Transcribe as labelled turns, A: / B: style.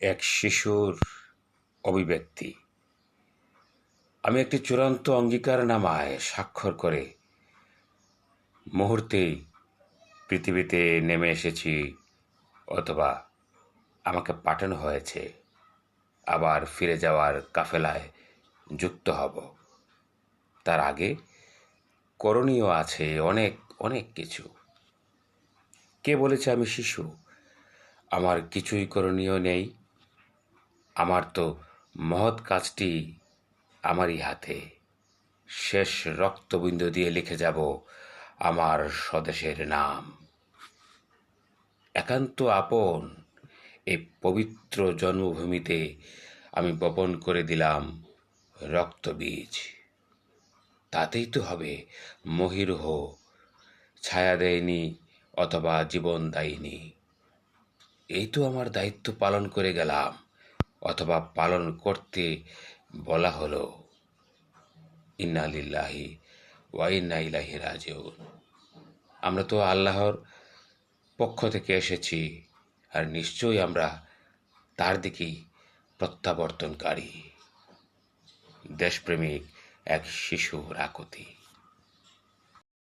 A: এক শিশুর অভিব্যক্তি। আমি একটি চূড়ান্ত অঙ্গীকারনামায় স্বাক্ষর করে মুহূর্তেই পৃথিবীতে নেমে এসেছি, অথবা আমাকে পাঠানো হয়েছে। আবার ফিরে যাওয়ার কাফেলায় যুক্ত হব। তার আগে করণীয় আছে অনেক অনেক কিছু। কে বলেছে আমি শিশু? আমার কিছুই করণীয় নেই। আমার তো মহৎ কাজটি আমারই হাতে। শেষ রক্তবিন্দু দিয়ে লিখে যাব আমার স্বদেশের নাম। একান্ত আপন এই পবিত্র জন্মভূমিতে আমি বপন করে দিলাম রক্তবীজ। তাতেই তো হবে মহীরুহ, ছায়া দেয়নি অথবা জীবন দেয়নি। এই তো আমার দায়িত্ব পালন করে গেলাম, অথবা পালন করতে বলা হলো। ইন্না লিল্লাহি ওয়া ইন্না ইলাইহি রাজিউন। আমরা তো আল্লাহর পক্ষ থেকে এসেছি, আর নিশ্চয়ই আমরা তার দিকেই প্রত্যাবর্তনকারী। দেশপ্রেমিক এক শিশুর আকুতি।